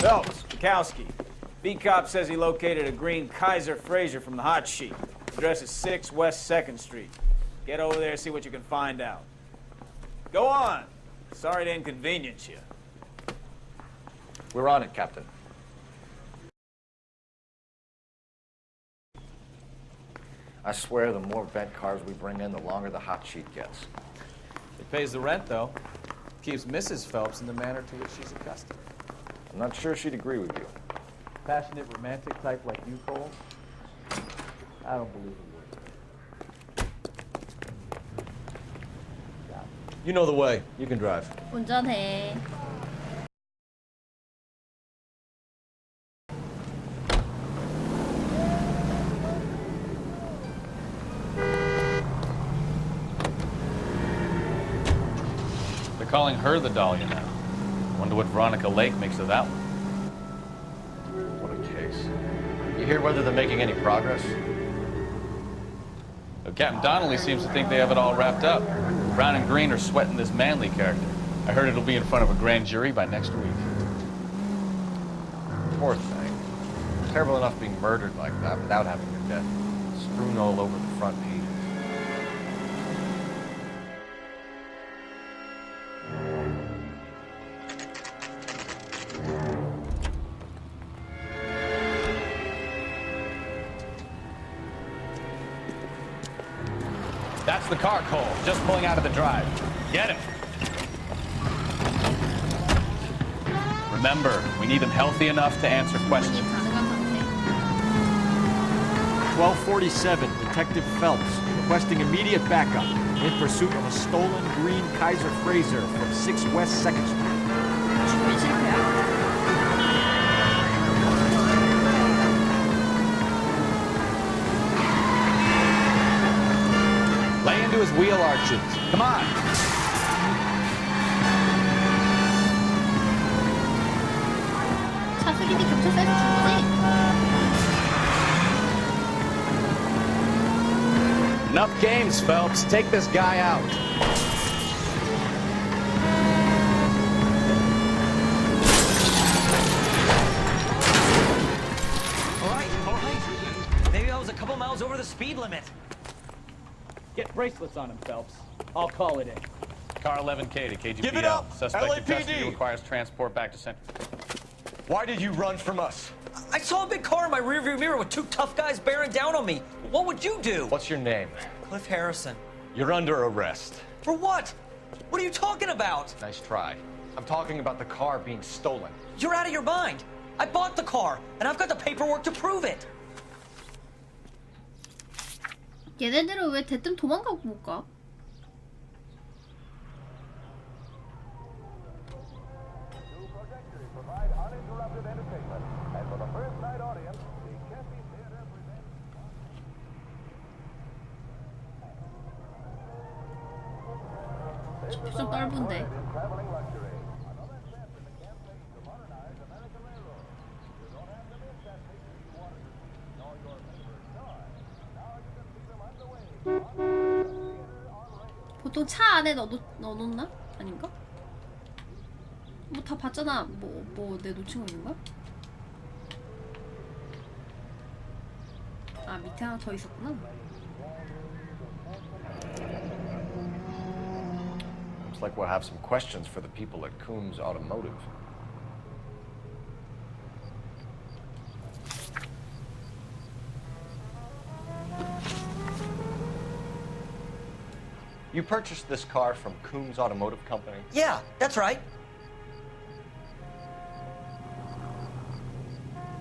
Phelps, Bukowski. B-Cop says he located a green Kaiser Frazer from the hot sheet. Address is 6 West 2nd Street. Get over there and see what you can find out. Go on. Sorry to inconvenience you. We're on it, Captain. I swear the more bent cars we bring in, the longer the hot sheet gets. It pays the rent, though. Keeps Mrs. Phelps in the manner to which she's accustomed. I'm not sure she'd agree with you. Passionate, romantic type like you, Cole? I don't believe it would. You know the way. You can drive. 운전해. They're calling her the Dahlia now. Wonder what Veronica Lake makes of that one. What a case. You hear whether they're making any progress? Well, Captain Donnelly seems to think they have it all wrapped up. Brown and Green are sweating this Manley character. I heard it'll be in front of a grand jury by next week. Poor thing. Terrible enough being murdered like that without having her death strewn all over the front pages. That's the car, Cole. Just pulling out of the drive. Get him. Remember, we need him healthy enough to answer questions. 가능한 상태. 1247, Detective Phelps, requesting immediate backup in pursuit of a stolen green Kaiser Frazer from 6 West 2nd Street. 주변 실패야? Lay into his wheel arches. Come on. 차수리니 경찰서에서 준 거지? Enough games, Phelps. Take this guy out. All right. Maybe I was a couple miles over the speed limit. Get bracelets on him, Phelps. I'll call it in. Car 11K to KGPL. Give it up! Suspect in LAPD! custody requires transport back to Central. Why did you run from us? I saw a big car in my rearview mirror with 2 tough guys bearing down on me. What would you do? What's your name? Cliff Harrison. You're under arrest. For what? What are you talking about? Nice try. I'm talking about the car being stolen. You're out of your mind. I bought the car, and I've got the paperwork to prove it. 얘네들은 왜 대뜸 도망가고 못 가? 좀 넓은데. 보통 차 안에 넣어놓나? 아닌가? 뭐 다 봤잖아. 뭐 내 놓친 거 있는 거야? 아 밑에 하나 더 있었구나. Looks like we'll have some questions for the people at Coombs Automotive. You purchased this car from Coombs Automotive Company? Yeah, that's right.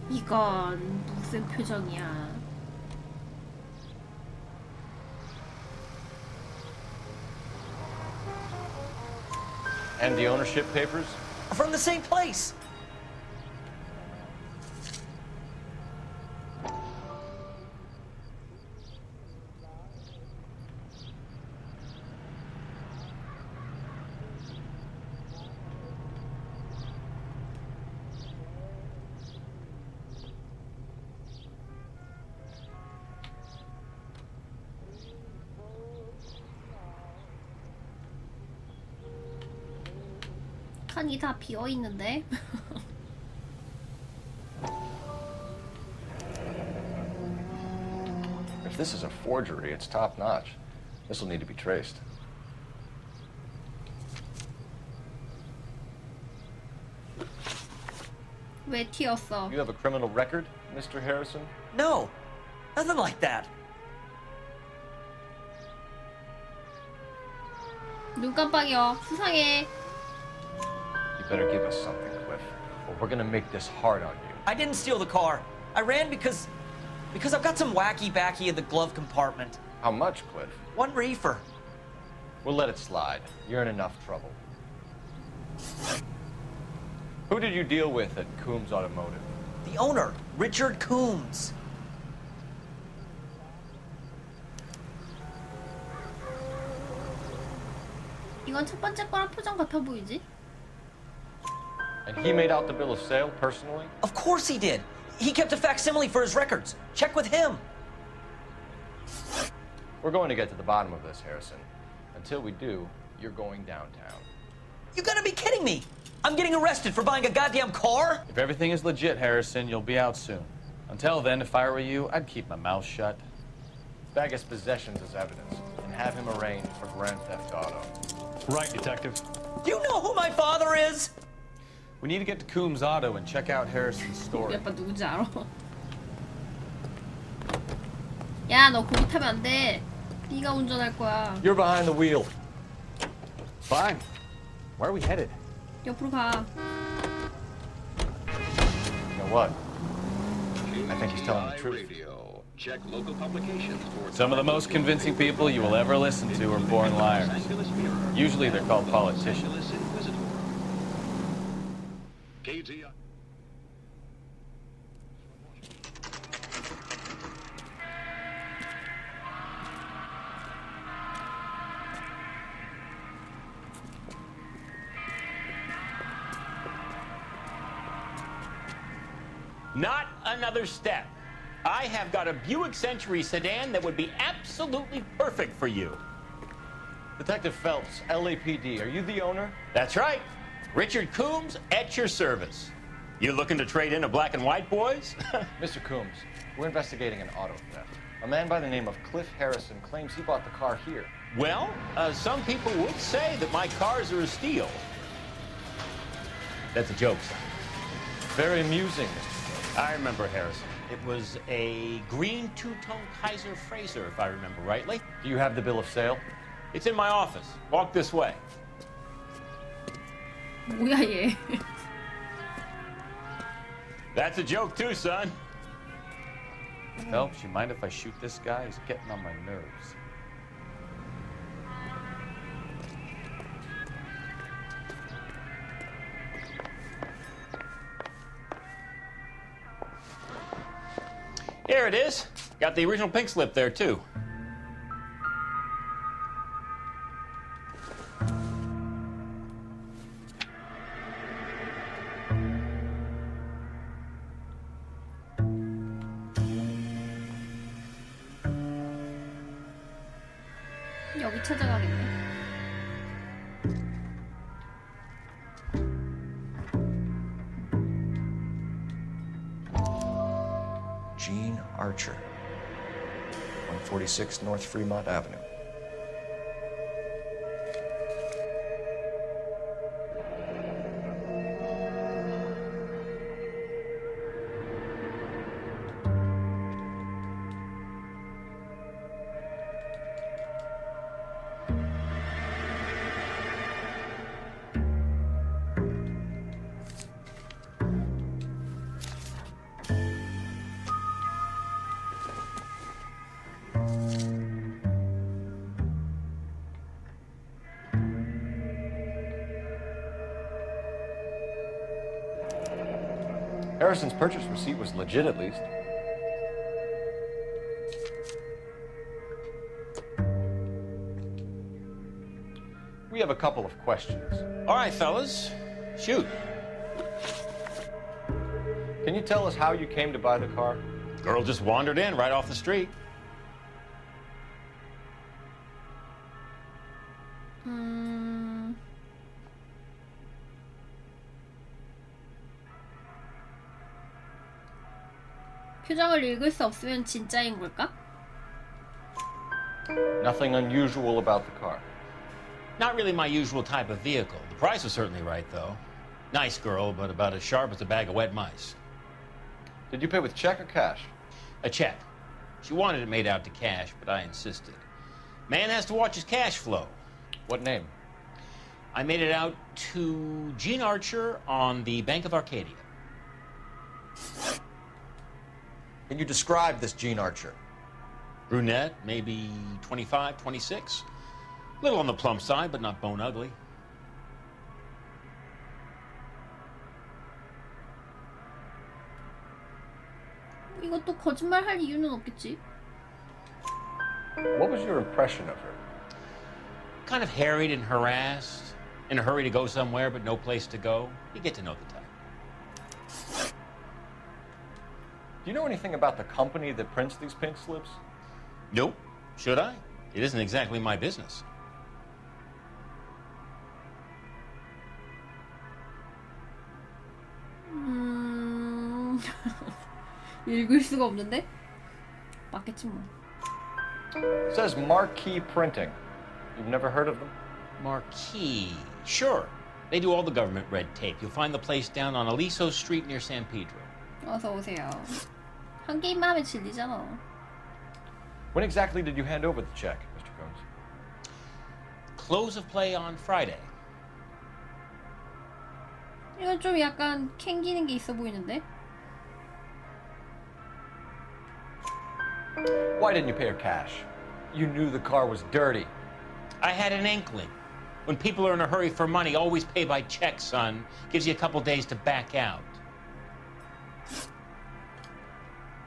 이건 무슨 표정이야? And the ownership papers? From the same place. 칸이 다 비어 있는데. If this is a forgery, it's top-notch. This will need to be traced. 왜 튀었어? You have a criminal record, Mr. Harrison? No, nothing like that. 눈 깜빡여. 수상해. You better give us something, Cliff, or we're gonna make this hard on you. I didn't steal the car. I ran because I've got some wacky backy in the glove compartment. How much, Cliff? 1 reefer. We'll let it slide. You're in enough trouble. Who did you deal with at Coombs Automotive? The owner, Richard Coombs. 이건 첫 번째 거랑 표정 같아 보이지? And he made out the bill of sale personally? Of course he did. He kept a facsimile for his records. Check with him. We're going to get to the bottom of this, Harrison. Until we do, you're going downtown. You gotta be kidding me. I'm getting arrested for buying a goddamn car? If everything is legit, Harrison, you'll be out soon. Until then, if I were you, I'd keep my mouth shut. Bag his possessions as evidence and have him arraigned for Grand Theft Auto. Right, Detective. Do you know who my father is? We need to get to Coombs Auto and check out Harrison's 우리 story. 아빠 누군지 알아? 야, 너 거기 타면 안 돼. 네가 운전할 거야. You're behind the wheel. Fine. Where are we headed? 옆으로 가. You know what? I think he's telling the truth. Radio. Check local publications for Some of the most convincing people you will ever listen to are born liars. Usually they're called politicians. KZI. Not another step. I have got a Buick Century sedan that would be absolutely perfect for you. Detective Phelps, LAPD, are you the owner? That's right. Richard Coombs at your service. You looking to trade in a black and white, boys? Mr. Coombs, we're investigating an auto theft. A man by the name of Cliff Harrison claims he bought the car here. Well, some people would say that my cars are a steal. That's a joke, son. Very amusing, Mr. I remember Harrison. It was a green two-tone Kaiser Frazer, if I remember rightly. Do you have the bill of sale? It's in my office. Walk this way. 뭐야 얘? That's a joke too, son. Phelps, you mind if I shoot this guy? He's getting on my nerves. Here it is. Got the original pink slip there, too. 여기 찾아가겠네. Gene Archer, 146 North Fremont Avenue. Harrison's purchase receipt was legit, at least. We have a couple of questions. All right, fellas. Shoot. Can you tell us how you came to buy the car? Girl just wandered in right off the street. 표정을 읽을 수 없으면 진짜인 걸까? Nothing unusual about the car. Not really my usual type of vehicle. The price was certainly right, though. Nice girl, but about as sharp as a bag of wet mice. Did you pay with check or cash? A check. She wanted it made out to cash, but I insisted. Man has to watch his cash flow. What name? I made it out to Gene Archer on the Bank of Arcadia. Can you describe this Gene Archer? Brunette, maybe 25, 26. Little on the plump side, but not bone ugly. 이것도 거짓말 할 이유는 없겠지. What was your impression of her? Kind of harried and harassed, in a hurry to go somewhere, but no place to go. You get to know the type. Do you know anything about the company that prints these pink slips? Nope. Should I? It isn't exactly my business. 읽을 수가 없는데? 맞겠지 뭐. It says Marquee Printing. You've never heard of them? Marquee. Sure. They do all the government red tape. You'll find the place down on Aliso Street near San Pedro. 어서 오세요. 한 게임만 하면 질리잖아. When exactly did you hand over the check, Mr. Combs? Close of play on Friday. 이건 좀 약간 캥기는 게 있어 보이는데? Why didn't you pay her cash? You knew the car was dirty. I had an inkling. When people are in a hurry for money, always pay by check, son. Gives you a couple days to back out.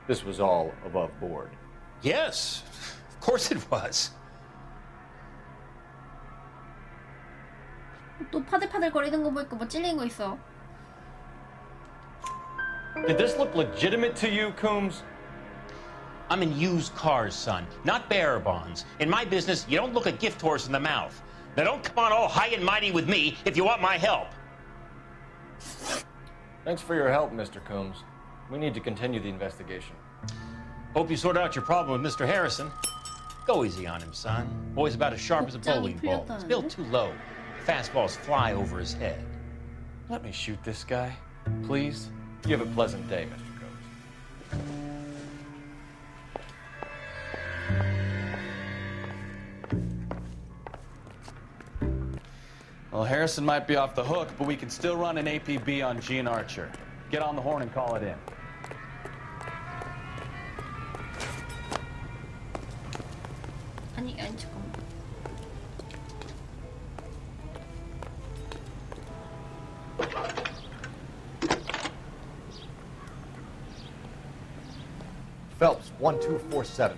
This was all above board. Yes, of course it was. 또 파들파들 거리는 거 보니까 뭐 찔리는 거 있어. Did this look legitimate to you, Coombs? I'm in used cars, son, not bearer bonds. In my business, you don't look a gift horse in the mouth. Now don't come on all high and mighty with me if you want my help. Thanks for your help, Mr. Coombs. We need to continue the investigation. Hope you sort out your problem with Mr. Harrison. Go easy on him, son. Boy's about as sharp as a bowling ball. He's built too low. Fastballs fly over his head. Let me shoot this guy, please. You have a pleasant day, Mr. Combs. Well, Harrison might be off the hook, but we can still run an APB on Gene Archer. Get on the horn and call it in. 아니 잠깐만. Phelps, 1247.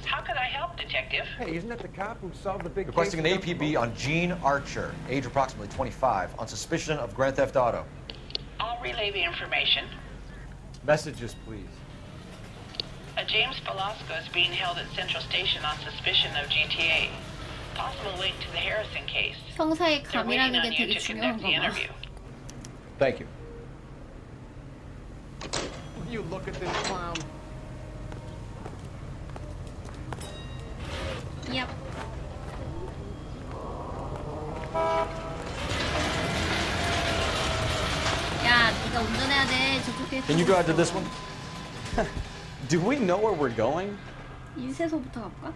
How can I help, Detective? Hey, isn't that the cop who solved the big Requesting an case? APB on Gene Archer, age approximately 25, on suspicion of Grand Theft Auto. I'll relay the information. Messages, please. A James Velasco is being held at Central Station on suspicion of GTA. Possible link to the Harrison case. 형사의 They're waiting 감이라는 on 게 you 되게 to 중요한 conduct the 거 봐. interview. Thank you. Will you look at this clown? Yep. 야, 네가 운전해야 돼. 저쪽 뒤에. Can you drive to this one? Do we know where we're going? 유세소부터 갈까?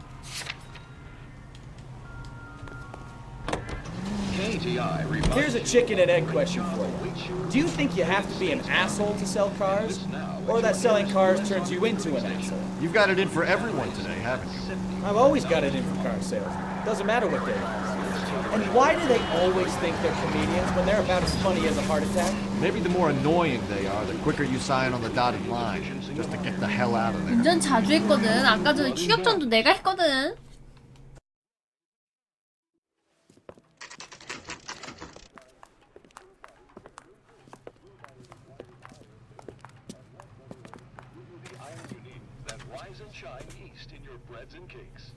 KTI reminds Here's a chicken and egg question for you. Do you think you have to be an asshole to sell cars? Or that selling cars turns you into an asshole? You've got it in for everyone today, haven't you? I've always got it in for car sales. Doesn't matter what they are. And why do they always think they're comedians when they're about as funny as a heart attack? Maybe the more annoying they are, the quicker you sign on the dotted line, just to get the hell out of there. 운전 자주 했거든. 아까 전에 추격전도 내가 했거든. that rise and shine east in your breads and cakes.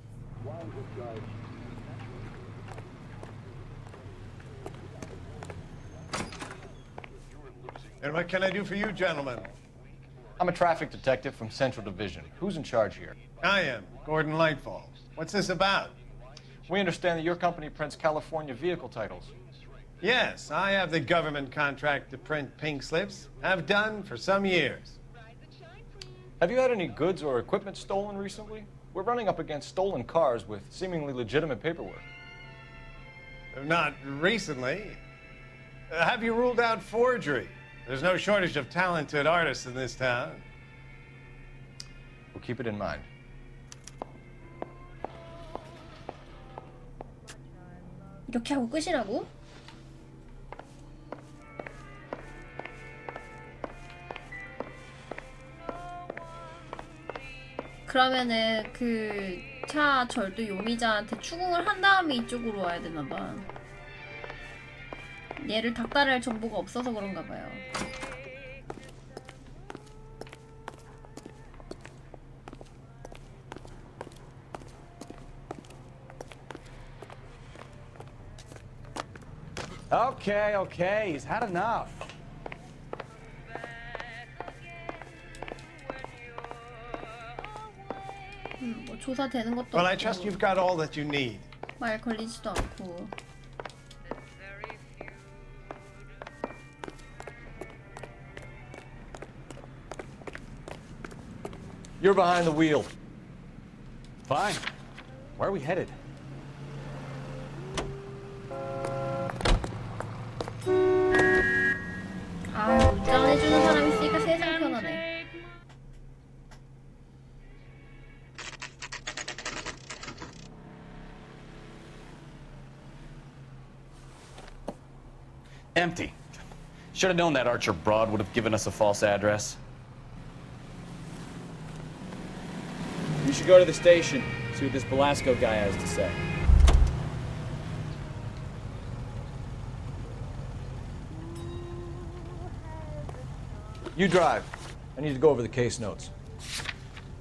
And what can I do for you, gentlemen? I'm a traffic detective from Central Division. Who's in charge here? I am, Gordon Lightfall. What's this about? We understand that your company prints California vehicle titles. Yes, I have the government contract to print pink slips. Have done for some years. Have you had any goods or equipment stolen recently? We're running up against stolen cars with seemingly legitimate paperwork. Not recently. Have you ruled out forgery? There's no shortage of talented artists in this town. We'll keep it in mind. 이렇게 하고 끝이라고? 그러면은 그 차 절도 용의자한테 추궁을 한 다음에 이쪽으로 와야 되나봐. 얘를 닥달할 정보가 없어서 그런가 봐요. Okay, he's had enough. 뭐 조사되는 것도 Well, I trust 없고 you've got all that you need. 말 걸리지도 않고. You're behind the wheel. Fine. Where are we headed? 아, 운전해주는 사람 있으니까 세상 편하네. Empty. Should have known that Archer Broad would have given us a false address. We should go to the station, see what this Velasco guy has to say. You drive. I need to go over the case notes.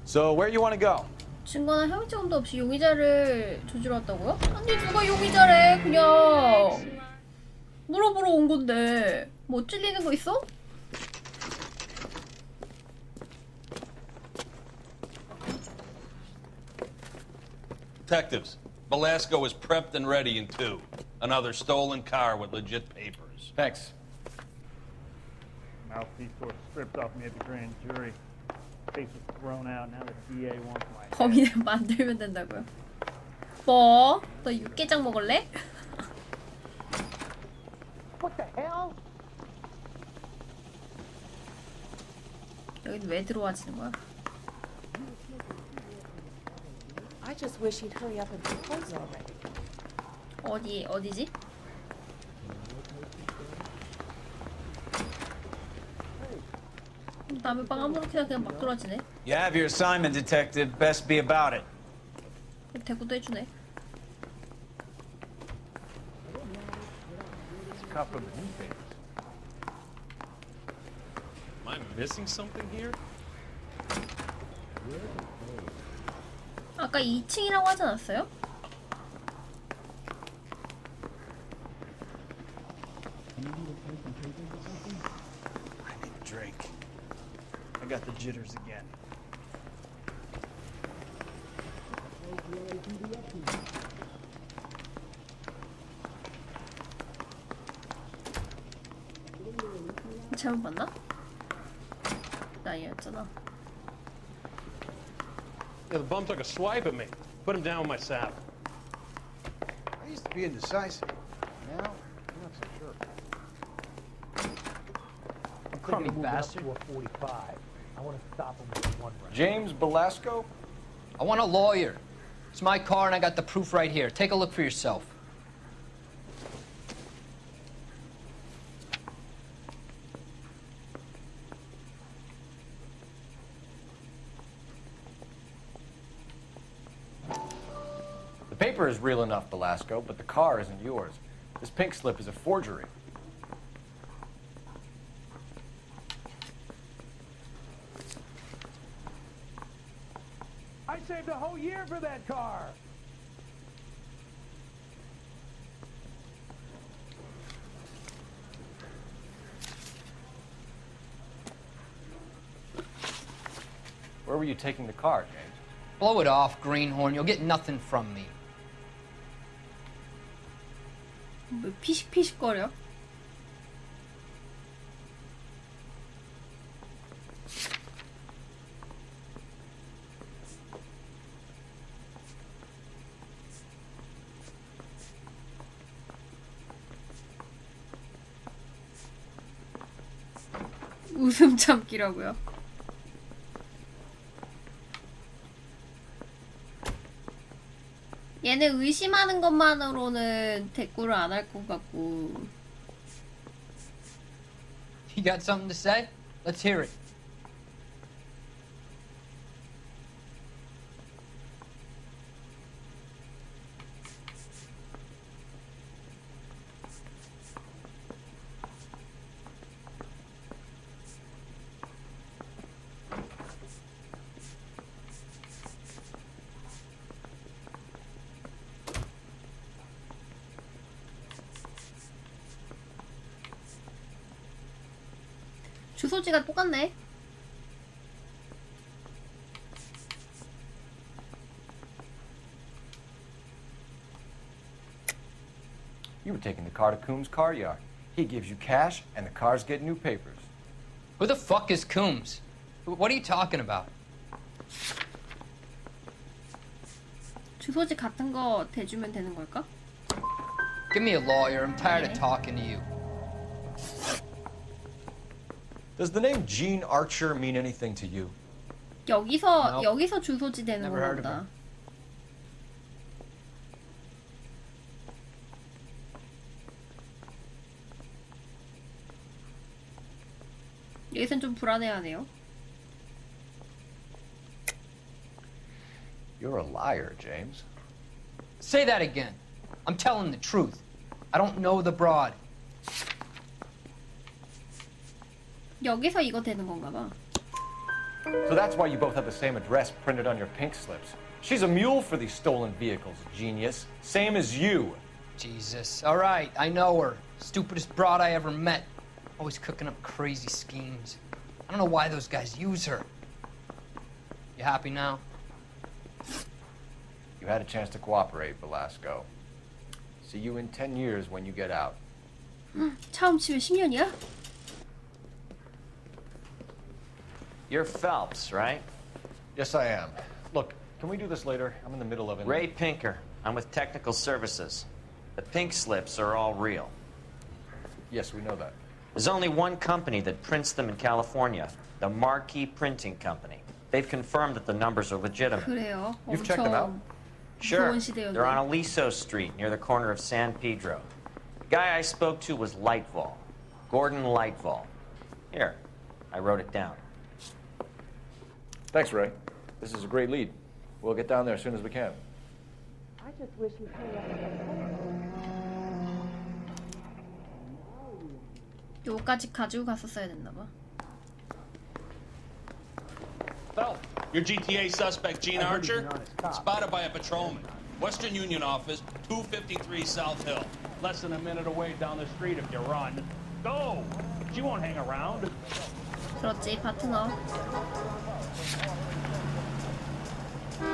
So, where you want to go? 증거나 혐의점도 없이 용의자를 조지러 왔다고요? 아니 누가 용의자래? 그냥 물어보러 온 건데 뭐 찔리는 거 있어? Detectives, Velasco is prepped and ready in 2. Another stolen car with legit papers. Thanks. Mouthpiece was stripped off me at the grand jury. Case was thrown out. Now the DA wants my head. 범인을 만들면 된다고요? 뭐? 너 육개장 먹을래? What the hell? 여긴 왜 들어와지는 거야? I just wish he'd hurry up and propose already. 어디지? 남의 방 아무렇게나 그냥 막 들어와지네. You have your assignment, detective. Best be about it. 대꾸도 해주네. It's a cop from the newspapers. Am I missing something here? 아까 2층이라고 하지 않았어요? I need a drink. I got the jitters again. 잘못 봤나? 나 아니었잖아. Yeah, the bum took a swipe at me. Put him down with my saddle. I used to be indecisive. Now, I'm not so sure. Crummy bastard. 445. I want to stop him with one round. James Velasco? I want a lawyer. It's my car and I got the proof right here. Take a look for yourself. The paper is real enough, Velasco, but the car isn't yours. This pink slip is a forgery. I saved a whole year for that car. Where were you taking the car, James? Blow it off, greenhorn. You'll get nothing from me. 뭐 피식피식거려? 웃음 참기라고요? 얘는 의심하는 것만으로는 대꾸를 안 할 것 같고. You got something to say? Let's hear it. 주소지가 똑같네. You were taking the car to Coombs' car yard. He gives you cash, and the cars get new papers. Who the fuck is Coombs? What are you talking about? 주소지 같은 거 대주면 되는 걸까? Give me a lawyer. I'm tired of talking to you. Does the name Gene Archer mean anything to you? 여기서 주소지 되는 Never heard of 거보다. 여기선 좀 불안해하네요. You're a liar, James. Say that again. I'm telling the truth. I don't know the broad. 여기서 이거 되는 건가 봐. So that's why you both have the same address printed on your pink slips. She's a mule for these stolen vehicles, genius. Same as you. Jesus. All right, I know her. Stupidest broad I ever met. Always cooking up crazy schemes. I don't know why those guys use her. You happy now? You had a chance to cooperate, Velasco. See you in 10 years when you get out. 처음 치면 10년이야? You're Phelps, right? Yes, I am. Look, can we do this later? I'm in the middle of it. Ray Pinker. I'm with Technical Services. The pink slips are all real. Yes, we know that. There's only one company that prints them in California, the Marquee Printing Company. They've confirmed that the numbers are legitimate. 그래요. You've checked them out? Sure. 좋은 시대였네. They're on Aliso Street, near the corner of San Pedro. The guy I spoke to was Lightval. Gordon Lightval. Here, I wrote it down. Thanks, Ray. This is a great lead. We'll get down there as soon as we can. I just wish he'd hurry up and 요까지 가지고 갔었어야 됐나 봐. Phelps, your GTA suspect, Gene Archer, spotted by a patrolman. Western Union office, 253 South Hill. Less than a minute away down the street if you run. Go! She won't hang around. 그렇지, 파트너.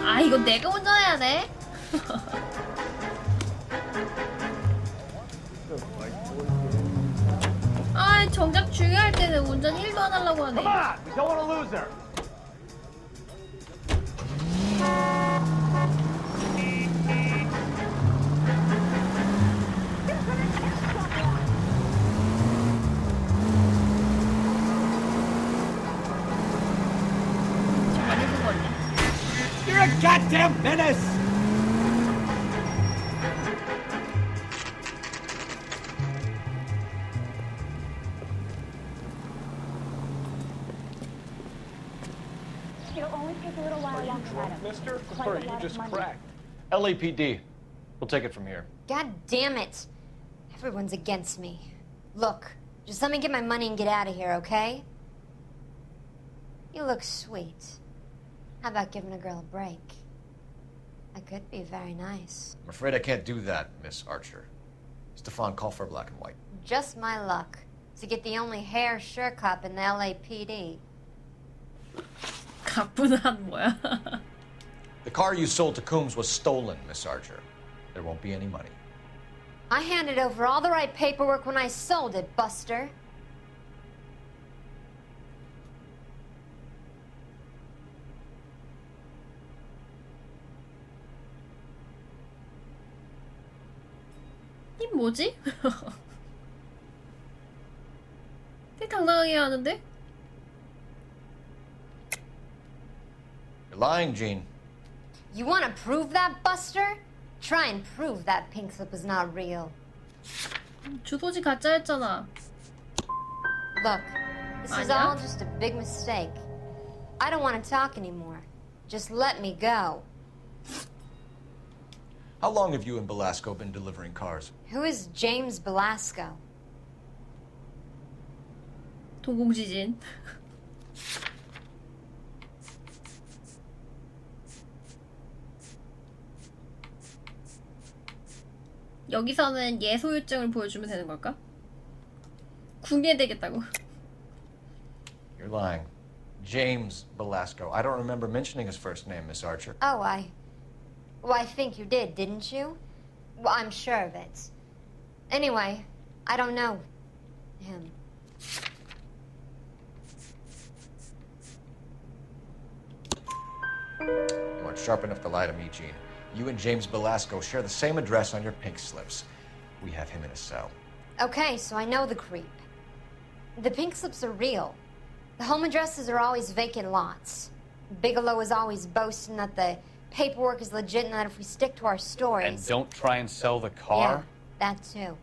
아, 이거 내가 운전해야 돼? 아, 정작 중요할 때는 운전 1도 안 하려고 하네. Come on! We don't want to lose her! You're a goddamn menace! It'll only take a little while alongside him. Mister? Quite a lot of money. LAPD. We'll take it from here. God damn it. Everyone's against me. Look, just let me get my money and get out of here, okay? You look sweet. How about giving a girl a break? I could be very nice. I'm afraid I can't do that, Miss Archer. Stefan, call for black and white. Just my luck to get the only hair sure cop in the LAPD. 가뿐한 뭐야? The car you sold to Coombs was stolen, Miss Archer. There won't be any money. I handed over all the right paperwork when I sold it, Buster. 이 뭐지? 되게 당당하게 하는데? You're lying, Gene. You want to prove that, Buster? Try and prove that pink slip was not real. 주소지 가짜였잖아. Look, this is all just a big mistake. I don't want to talk anymore. Just let me go. How long have you and Belasco been delivering cars? Who is James Belasco? 동공지진. 여기서는 예소유증을 보여주면 되는 걸까? 궁예되겠다고. You're lying. James Belasco. I don't remember mentioning his first name, Miss Archer. Oh, Well, I think you did, didn't you? Well, I'm sure of it. Anyway, I don't know him. You aren't sharp enough to lie to me, Gene. You and James Belasco share the same address on your pink slips. We have him in a cell. Okay, so I know the creep. The pink slips are real. The home addresses are always vacant lots. Bigelow is always boasting that the paperwork is legit and that if we stick to our stories... And don't try and sell the car? Yeah, that too.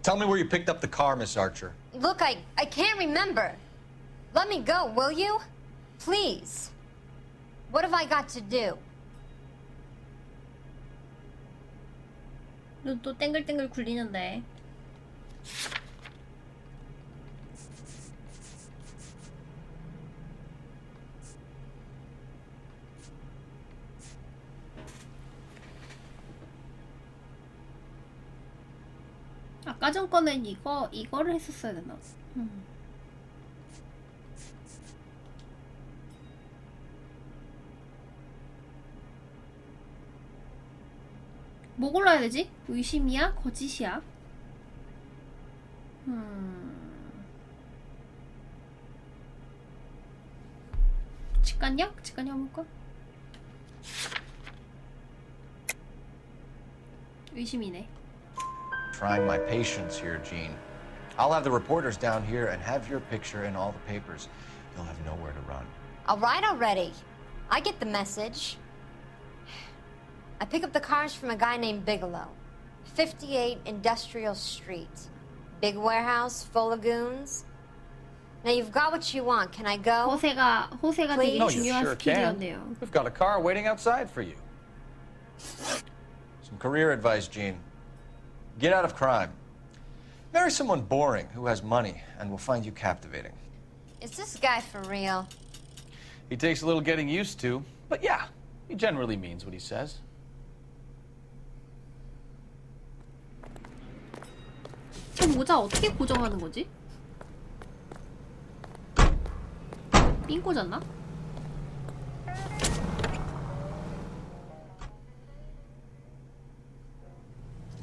Tell me where you picked up the car, Miss Archer. Look, I can't remember. Let me go, will you? Please. What have I got to do? 눈 또 땡글땡글 굴리는데. 아까 전 거는 이거를 했었어야 되나? 뭐 골라야 되지? 의심이야? 거짓이야? 직관력? 직관력 한번 볼까? 의심이네. Trying my patience here, Gene. I'll have the reporters down here and have your picture in all the papers. You'll have nowhere to run. All right already. I get the message. I pick up the cars from a guy named Bigelow. 58 Industrial Street. Big warehouse full of goons. Now you've got what you want. Can I go? 호세가 되게 No, you 중요한 sure can. 스킬이었네요. We've got a car waiting outside for you. Some career advice, Gene. Get out of crime. Marry someone boring who has money and will find you captivating. Is this guy for real? He takes a little getting used to, but yeah, he generally means what he says. 저 모자 어떻게 고정하는 거지? 삥 꽂았나?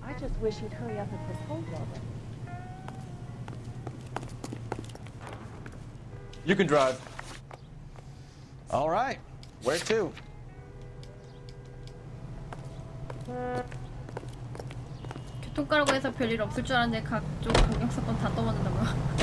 I just wish he'd hurry up and propose already. You can drive. All right. Where to? 교통가라고 해서 별일 없을 줄 알았는데 각종 강력사건 다 떠받는다고요.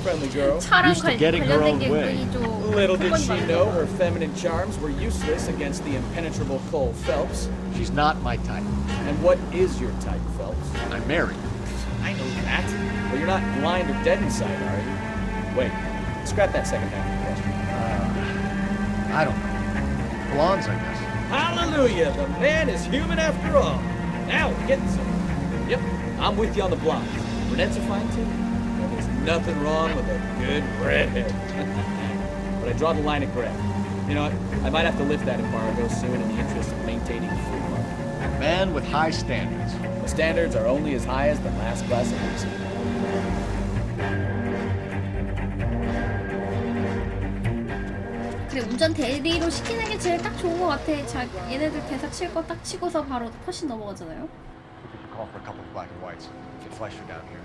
Friendly girl, 차랑 used to getting her 관련된 own 게 way. 은근히 좀 Little did 사건이 she 많네요. know her feminine charms were useless against the impenetrable Cole Phelps. She's not my type. And what is your type, Phelps? I'm married. I know that. But you're not blind or dead inside, are you? Wait, scrap that second half of the question. I don't know. Blondes, I guess. Hallelujah! The man is human after all. Now we're getting somewhere. Yep, I'm with you on the blondes. Brunettes are fine too. Well, there's nothing wrong with a good redhead. But I draw the line at gray. You know what? I might have to lift that embargo soon in the interest of maintaining a free market. A man with high standards. The standards are only as high as the last glass of whiskey. 근데 운전 대리로 시키는 게 제일 딱 좋은 것 같아. 얘네들 대사 칠 거 딱 치고서 바로 컷신 넘어가잖아요. Call for a couple of black and whites. Get Fleischer down here.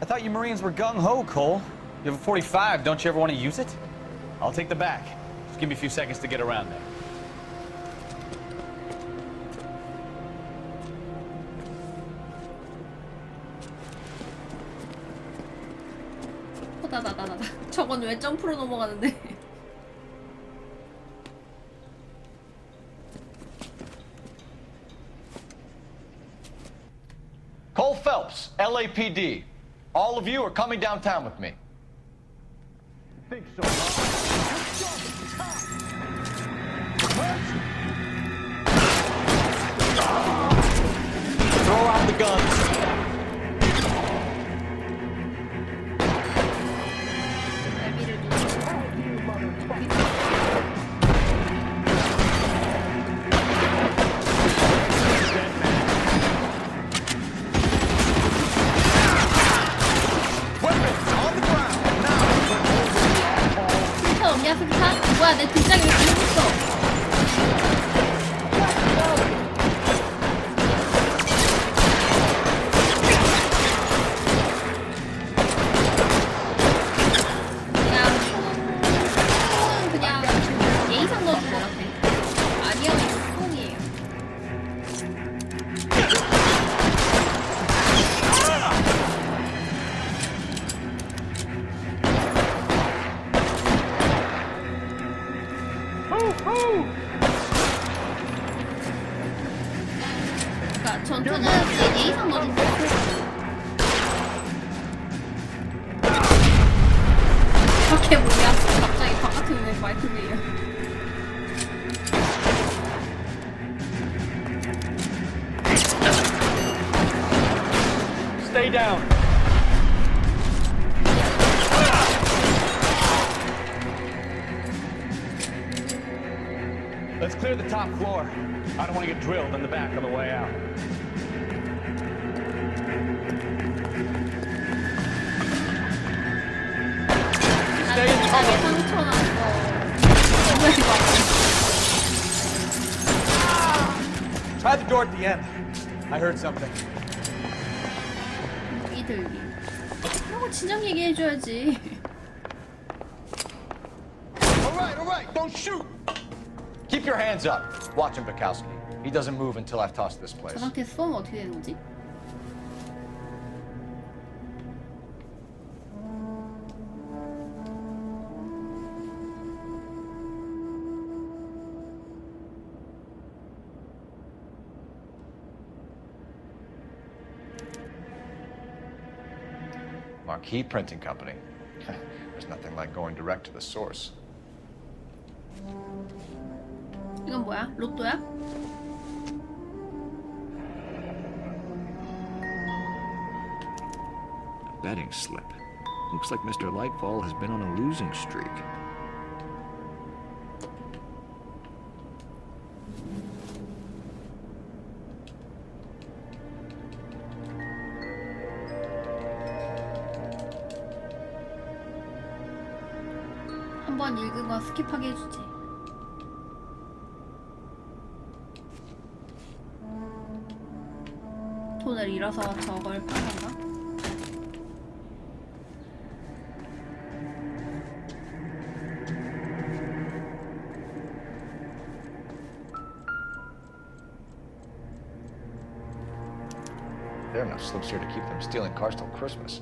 I thought you Marines were gung-ho, Cole. You have a 45, don't you ever want to use it? I'll take the back. Just give me a few seconds to get around there. 나다다다다. 저건 왜 점프로 넘어가는데? Cole Phelps, LAPD. All of you are coming downtown with me. Think so, Throw out the guns. 없냐 수류탄? 뭐야 내 뒷장이 왜 죽었어? 그냥 예의상 넣어준 것 같아. 아니야 수동이에요. 그러니까 전투는 예의상 넣어준 것 같아. 밖에 뭐야? 갑자기 바깥에 왜 마이크 베이야? Stay down. Let's clear the top floor. I don't want to get drilled in the back on the way out. Stay in cover. Try the door at the end. I heard something. 이들 이런 거 진작 얘기해줘야지. All right, don't shoot. Keep your hands up. Watch him, Bukowski. He doesn't move until I've tossed this place. 저 상태에서 쏘면 어떻게 되는 거지? Marquee Printing Company. There's nothing like going direct to the source. 이건 뭐야? 로또야? Betting slip. Looks like Mr. Lightfall has been on a losing streak. 한번 읽은 거 스킵하게 해주지. 돈을 잃어서 저걸 판 건가? There are enough slips here to keep them stealing cars till Christmas.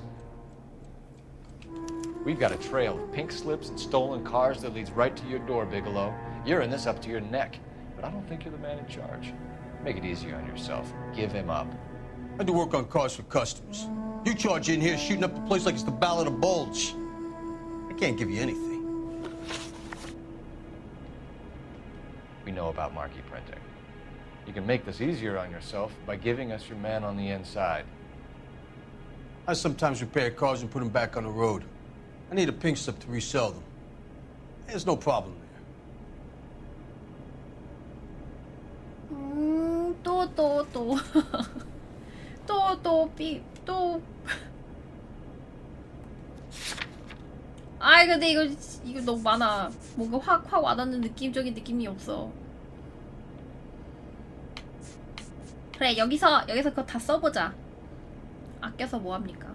We've got a trail of pink slips and stolen cars that leads right to your door, Bigelow. You're in this up to your neck, but I don't think you're the man in charge. Make it easier on yourself. Give him up. I do work on cars for customers. You charge in here shooting up the place like it's the Ballad of Bulge. I can't give you anything. We know about marquee printing. You can make this easier on yourself by giving us your man on the inside. I sometimes repair cars and put them back on the road. I need a pink slip to resell them. There's no problem there. 아이 근데 이거 이거 너무 많아. 뭔가 확 와닿는 느낌적인 느낌이 없어. 그래, 여기서 그거 다 써보자. 아껴서 뭐합니까?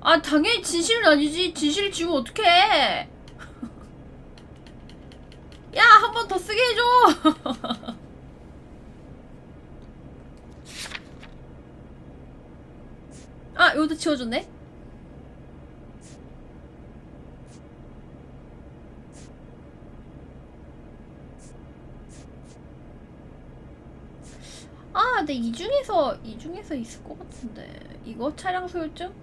아, 당연히 진실은 아니지. 진실을 지우면 어떡해. 야, 한 번 더 쓰게 해줘. 아, 이것도 지워줬네. 아, 근데 이 중에서 있을 것 같은데. 이거 차량 소유증?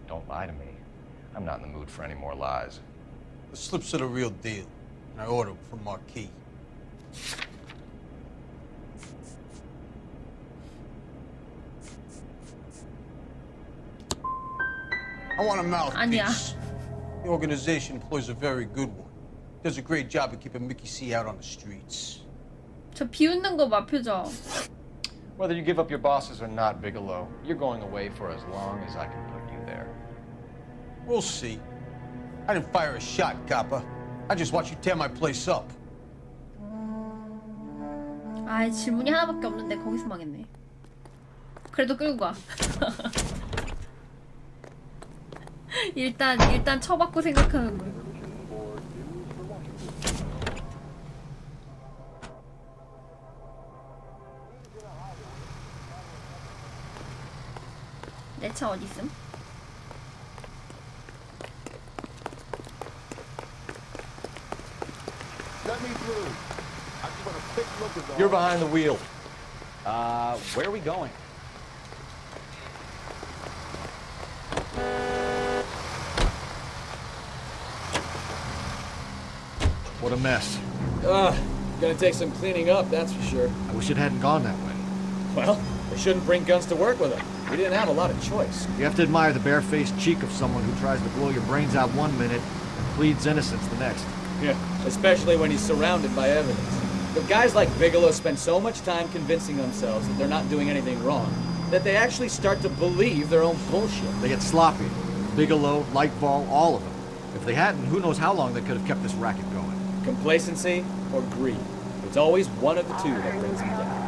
Don't lie to me. I'm not in the mood for any more lies. The slips are the real deal, and I ordered them from Marquis. I want a mouthpiece. The organization employs a very good one. Does a great job of keeping Mickey C out on the streets. 저 비웃는 거 봐, 표정. Whether you give up your bosses or not, Bigelow, you're going away for as long as I can put you there. We'll see. I didn't fire a shot, Copper. I just watched you tear my place up. 아, 질문이 하나밖에 없는데 거기서 망했네. 그래도 끌고 가. 일단 쳐받고 생각하는 거야. 내 차 어디 있음? You're behind the wheel. Where are we going? What a mess. Gonna take some cleaning up, that's for sure. I wish it hadn't gone that way. Well, they shouldn't bring guns to work with them. We didn't have a lot of choice. You have to admire the barefaced cheek of someone who tries to blow your brains out one minute and pleads innocence the next. Yeah, especially when he's surrounded by evidence. But guys like Bigelow spend so much time convincing themselves that they're not doing anything wrong, that they actually start to believe their own bullshit. They get sloppy. Bigelow, Lightfall, all of them. If they hadn't, who knows how long they could have kept this racket going. Complacency or greed. It's always one of the two that brings them down.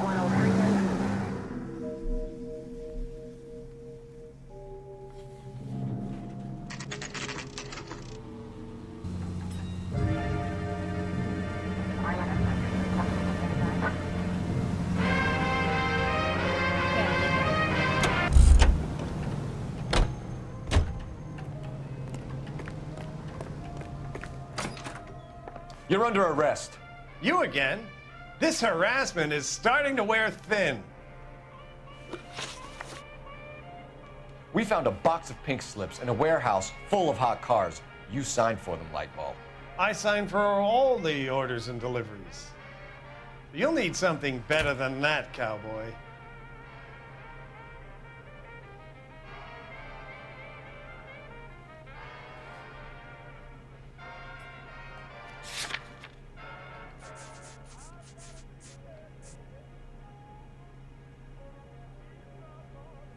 You're under arrest. You again? This harassment is starting to wear thin. We found a box of pink slips in a warehouse full of hot cars. You signed for them, Lightbulb. I signed for all the orders and deliveries. You'll need something better than that, cowboy.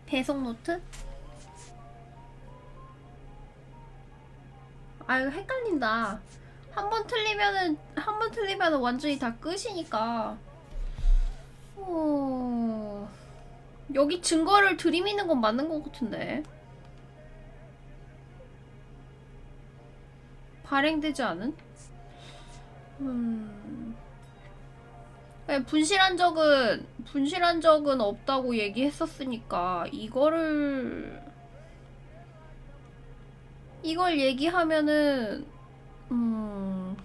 배송 노트? 아, 이거 헷갈린다. 한 번 틀리면은 완전히 다 끝이니까. 여기 증거를 들이미는 건 맞는 것 같은데. 발행되지 않은? 분실한 적은 없다고 얘기했었으니까 이걸 얘기하면은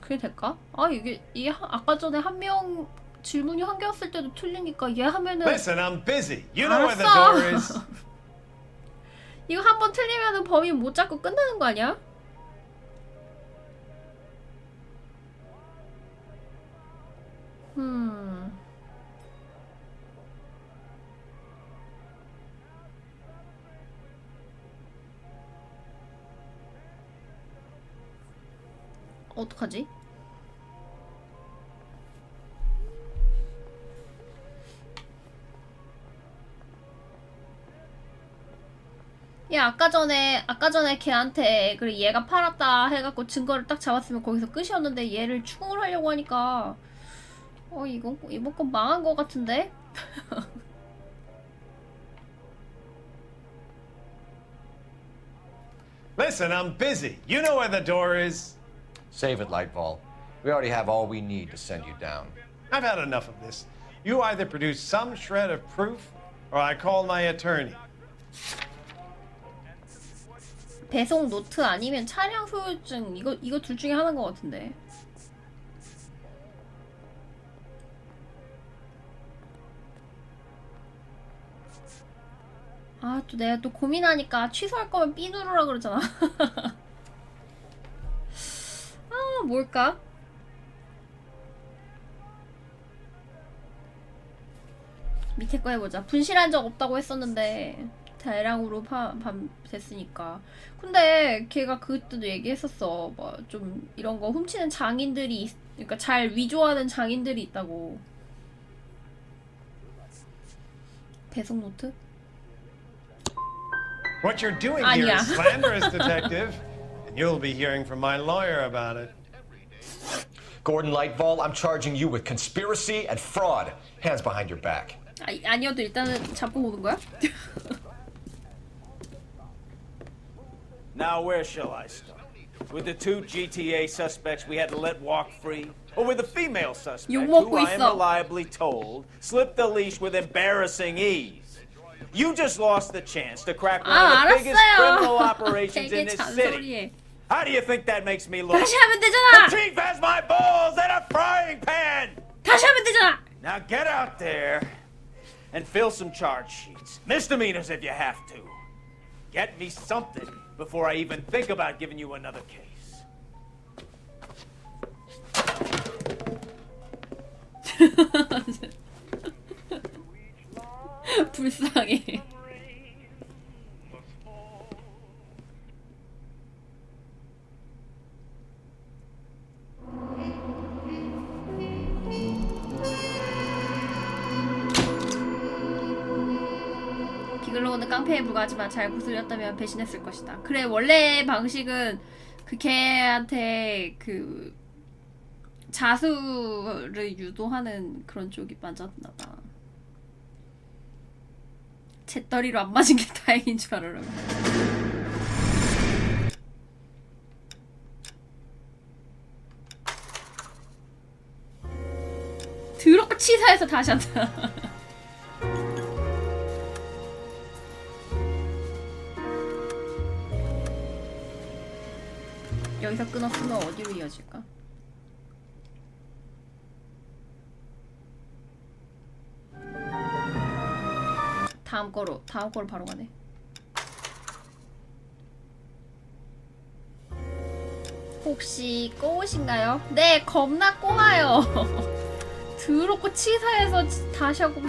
그게 될까? 아, 이게 아까 전에 한 명 질문이 한 개였을 때도 틀리니까 얘 하면은 Listen, I'm busy. You know where the 알았어. door is. 이거 한 번 틀리면은 범인 못 잡고 끝나는 거 아니야? 어떡하지? 야, 아까 전에 걔한테 그래 얘가 팔았다 해갖고 증거를 딱 잡았으면 거기서 끝이었는데 얘를 추궁을 하려고 하니까 이번 건 망한 거 같은데? Listen, I'm busy. You know where the door is. Save it, Lightfall. We already have all we need to send you down. I've had enough of this. You either produce some shred of proof, or I call my attorney. 배송 노트 아니면 차량 소유증 이거 둘 중에 하나인 것 같은데. 아, 또 내가 또 고민하니까 취소할 거면 B 누르라 그러잖아. 아, 뭘까? 밑에 거 해보자. 분실한 적 없다고 했었는데 대량으로 됐으니까. 근데 걔가 그때도 얘기했었어. 뭐 좀 이런 거 훔치는 장인들이 그러니까 잘 위조하는 장인들이 있다고. 배송 노트? What you're doing here is slanderous, detective, and you'll be hearing from my lawyer about it. Gordon Lightfall, I'm charging you with conspiracy and fraud. Hands behind your back. 아니어도 일단은 잡고 오는 거야? Now where shall I start? With the two GTA suspects we had to let walk free? Or with the female suspect who I am reliably told slipped the leash with embarrassing ease? You just lost the chance to crack one of the biggest criminal operations in this city. How do you think that makes me look? 다시 하면 되잖아! The chief has my balls in a frying pan! 다시 하면 되잖아! Now get out there and fill some charge sheets. Misdemeanors if you have to. Get me something before I even think about giving you another case. 불쌍해. 기글로우는 깡패에 불과하지만 잘 구슬렸다면 배신했을 것이다. 그래, 원래 방식은 그 걔한테 그 자수를 유도하는 그런 쪽이 맞았나봐. 잿더리로 안 맞은 게 다행인 줄 알아라고. 더럽고 치사해서 다시 한다. 여기서 끊었으면 어디로 이어질까? 다음 거로 바로 가네. 혹시 꼬우신가요? 네, 겁나 꼬아요. 더럽고 치사해서 다시 하고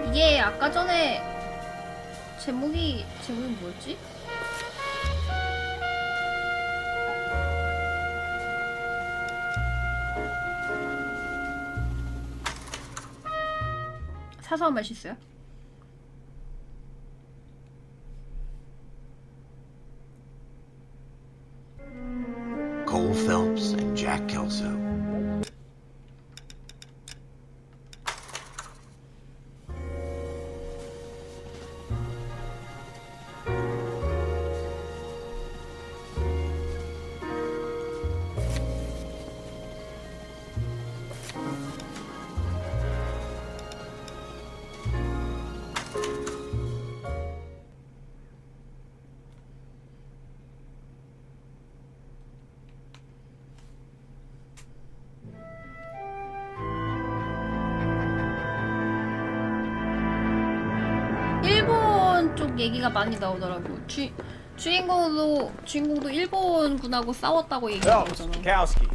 이게 아까 전에 제목이 뭐였지? 사소한 맛이 있어요? Cole Phelps and Jack Kelso. 그쪽 얘기가 많이 나오더라고. 주인공도 일본군하고 싸웠다고 얘기하는 거잖아. Kowski.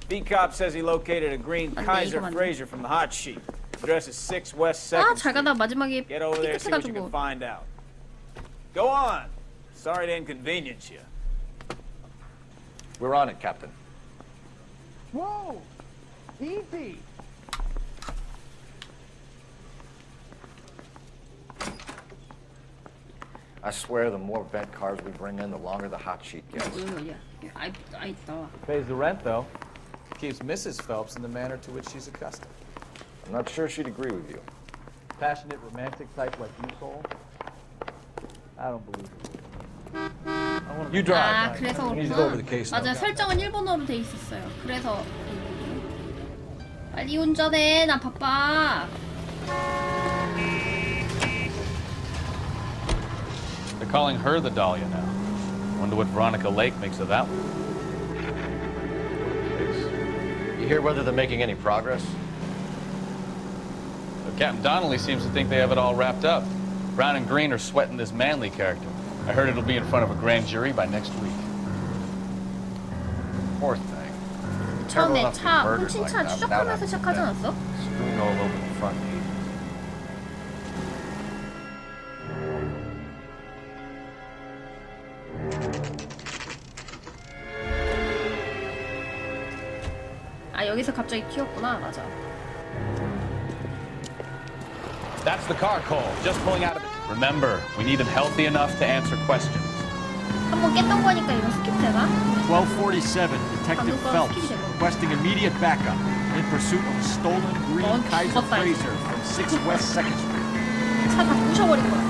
B-Cop says he located a green 맞네, Kaiser 이거 맞네. Fraser from the hot sheet. Address is 6 West 아, 2nd 잘 Street. 가다 마지막에 Get over there, see what you can 삐끗해가지고. find out. Go on. Sorry to inconvenience you. We're on it, Captain. Whoa! Easy! I swear the more vet cars we bring in, the longer the hot sheet gets. 아 있다. Pays the rent, though. Keeps Mrs. Phelps in the manner to which she's accustomed. I'm not sure she'd agree with you. Passionate, romantic type like you, Cole? I don't believe it. You drive. 아, 그래서 He's over the case 맞아, now. 설정은 일본어로 돼 있었어요. 그래서 빨리 운전해, 나 바빠. They're calling her the Dahlia now. Wonder what Veronica Lake makes of that one. You hear whether they're making any progress? But Captain Donnelly seems to think they have it all wrapped up. Brown and Green are sweating this Manley character. I heard it'll be in front of a grand jury by next week. Poor thing. 처음에 enough to be 차 murdered 훔친 like 차 that 추적하면서 without 시작하지 having 않았어? Screwing all over the front pages. 아, 여기서 갑자기 튀었구나. 맞아. That's the car, Cole. Just pulling out of it. Remember, we need him healthy enough to answer questions. 한번 깼던 거니까 이거 스킵되나? 1247, Detective 방금 거 Phelps, 스킵이 되고. requesting immediate backup in pursuit of a stolen green 넌 Kaiser 죽었다, Fraser from 6 West 2nd Street. 차 다 부셔버린 거야.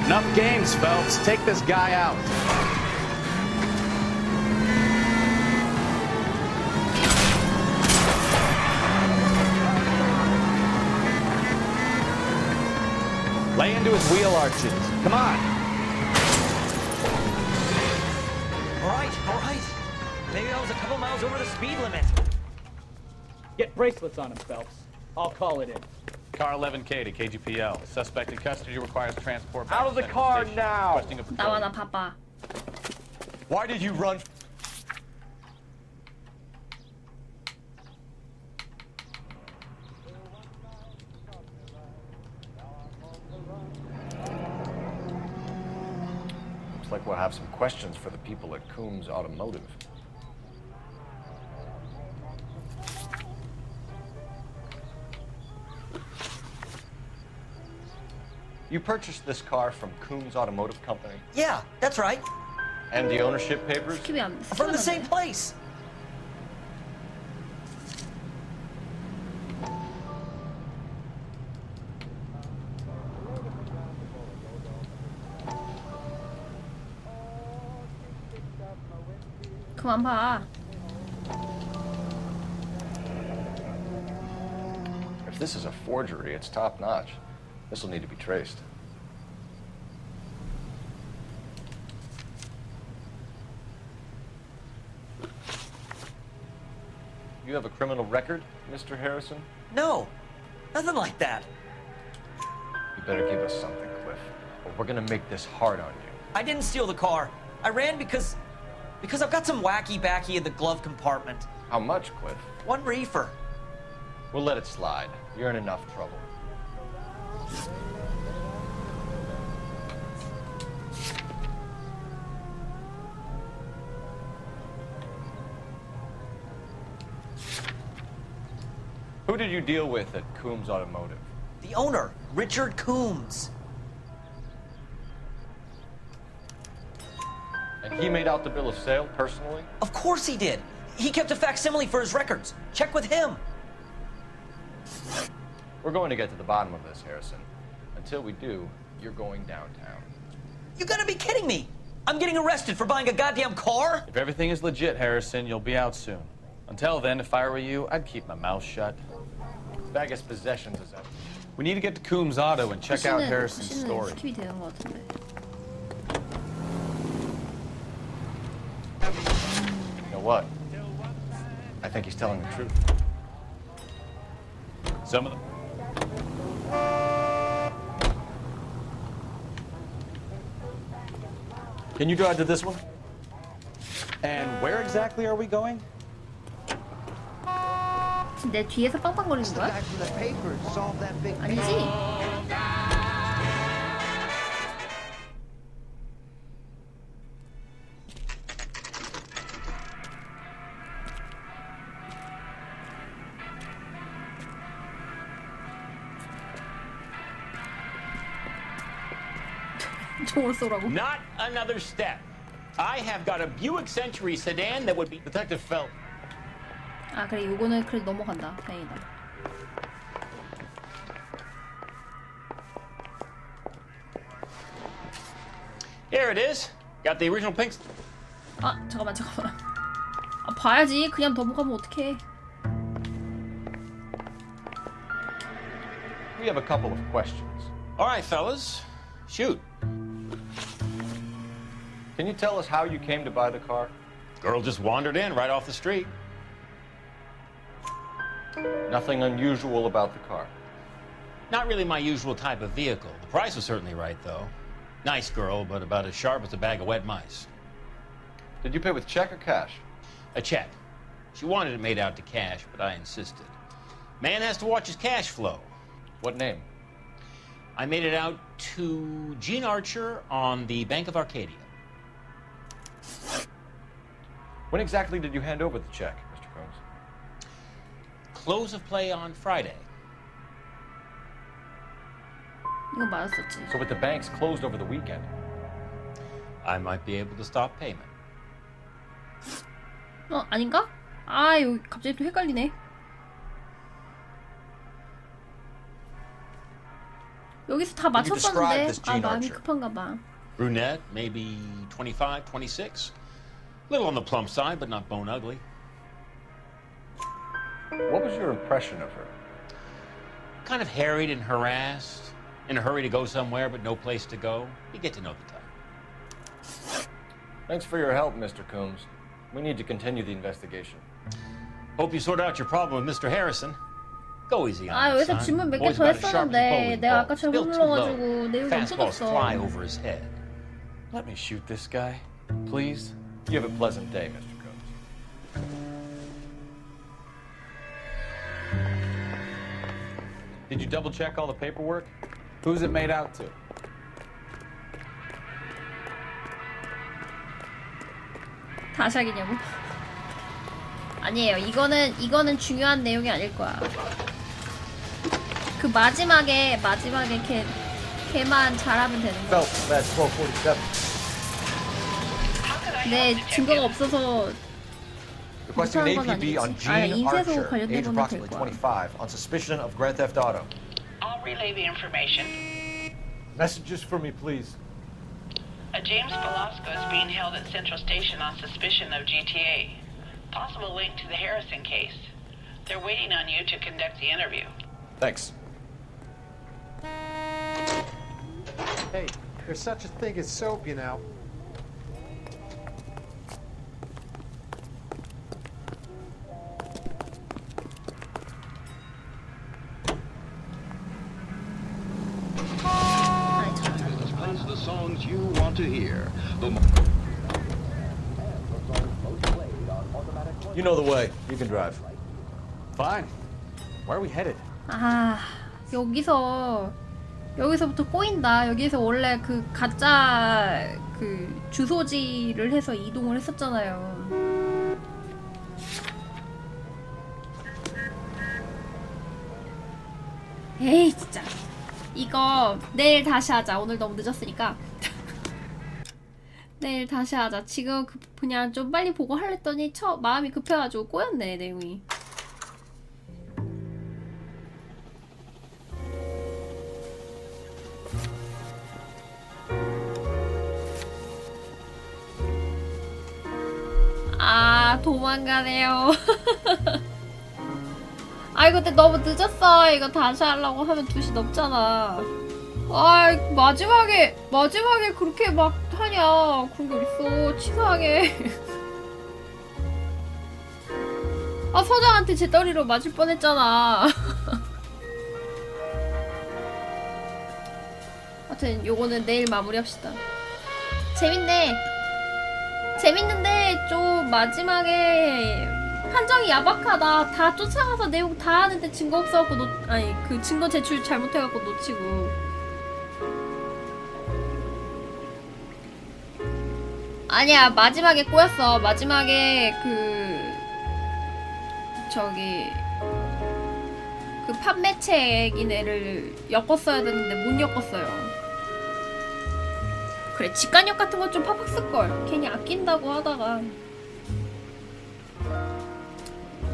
Enough games, Phelps. Take this guy out. Lay into his wheel arches. Come on. All right. Maybe I was a couple miles over the speed limit. Get bracelets on him, Phelps. I'll call it in. Car 11K to KGPL. Suspect in custody requires transport. Out of the car now! Requesting a 나와, 나 바빠. Why did you run? Looks like we'll have some questions for the people at Coombs Automotive. You purchased this car from Coombs Automotive Company? Yeah, that's right. And the ownership papers? From the same place. 그만 봐. If this is a forgery, it's top notch. This will need to be traced. You have a criminal record, Mr. Harrison? No, nothing like that. You better give us something, Cliff, or we're gonna make this hard on you. I didn't steal the car. I ran because I've got some wacky backy in the glove compartment. How much, Cliff? 1 reefer. We'll let it slide. You're in enough trouble. Who did you deal with at Coombs Automotive? The owner, Richard Coombs. And he made out the bill of sale personally? Of course he did. He kept a facsimile for his records. Check with him. We're going to get to the bottom of this, Harrison. Until we do, you're going downtown. You gotta be kidding me. I'm getting arrested for buying a goddamn car? If everything is legit, Harrison, you'll be out soon. Until then, if I were you, I'd keep my mouth shut. Vegas possessions is up. We need to get to Coombs Auto and check out Harrison's 다시는 story. 스킵이 되는 것 같은데. what? I think he's telling the truth. Some of them. Can you drive to this one? And where exactly are we going? 지금 내 뒤에서 빵빵거리는 거야? 아니지? 총을 쏘라고. Not another step. I have got a Buick Century sedan that would be... Detective Phelps. 아 그래 요거는 그래 넘어간다. 다행이다. Here it is. Got the original pink... 아 잠깐만. 아 봐야지. 그냥 넘어가면 어떡해. We have a couple of questions. All right, fellas. Shoot. Can you tell us how you came to buy the car? Girl just wandered in right off the street. Nothing unusual about the car. Not really my usual type of vehicle. The price was certainly right, though. Nice girl, but about as sharp as a bag of wet mice. Did you pay with check or cash? A check. She wanted it made out to cash, but I insisted. Man has to watch his cash flow. What name? I made it out to Gene Archer on the Bank of Arcadia. When exactly did you hand over the check, Mr. Combs? Close of play on Friday. 이건 맞았었지. So with the banks closed over the weekend, I might be able to stop payment. 아닌가? 아 여기 갑자기 또 헷갈리네. 여기서 다 맞췄었는데 아 마음이 급한가 봐. Brunette, maybe 25, 26. Little on the plump side, but not bone ugly. what was your impression of her? Kind of harried and harassed, in a hurry to go somewhere, but no place to go. You get to know the type. Thanks for your help, Mr. Combs. We need to continue the investigation. Hope you sort out your problem with Mr. Harrison. Go easy on 아 him, 여기서 son. 질문 몇 개 Boy's 더 got a sharp 했었는데 bowling 내가 ball. 아까 잘 Built too low. 눌러가지고 내용이 Fastballs 없어졌어. fly over his head. Let me shoot this guy, please. You have a pleasant day, Mr. Combs. Did you double check all the paperwork? Who's it made out to? 다시 하겠냐고? 아니에요. 이거는 중요한 내용이 아닐 거야. 그 마지막에 걔만 잘하면 되는 거야. Phelps, that's 1247. 네, 증거가 없어서 Requesting 못하는 an 건 APB on 아니겠지. 아, Gene 인쇄소 Archer, 관련된 age 거는 될 approximately 거야. 25, on suspicion of grand theft auto. I'll relay the information. Messages for me, please. A James Velasco is being held at Central Station on suspicion of GTA. Possible link to the Harrison case. They're waiting on you to conduct the interview. Thanks. Hey, there's such a thing as soap, you know. Plays the songs you want to hear. You know the way. You can drive. Fine. Where are we headed? 아 여기서부터 꼬인다. 여기서 원래 그 가짜 그 주소지를 해서 이동을 했었잖아요. 에이 진짜 이거 내일 다시 하자. 오늘 너무 늦었으니까 내일 다시 하자. 지금 그냥 좀 빨리 보고 하랬더니 마음이 급해가지고 꼬였네 내용이. 아 도망가네요. 아 이거 근데 너무 늦었어. 이거 다시 하려고 하면 2시 넘잖아. 아 마지막에 그렇게 막 하냐. 그런 게 있어 치사하게. 아 서장한테 재떨이로 맞을 뻔했잖아. 하여튼 요거는 내일 마무리합시다. 재밌는데 좀 마지막에 판정이 야박하다. 다 쫓아가서 내용 다 하는데 증거 없어갖고 아니 그 증거 제출 잘못해갖고 놓치고. 아니야 마지막에 꼬였어. 마지막에 그 판매책인 애를 엮었어야 되는데 못 엮었어요. 그래 직관력 같은 거 좀 팍팍 쓸걸. 괜히 아낀다고 하다가.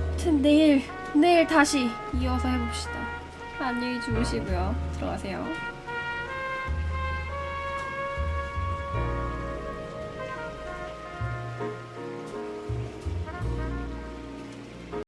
아무튼 내일 다시 이어서 해봅시다. 안녕히 주무시고요. 들어가세요.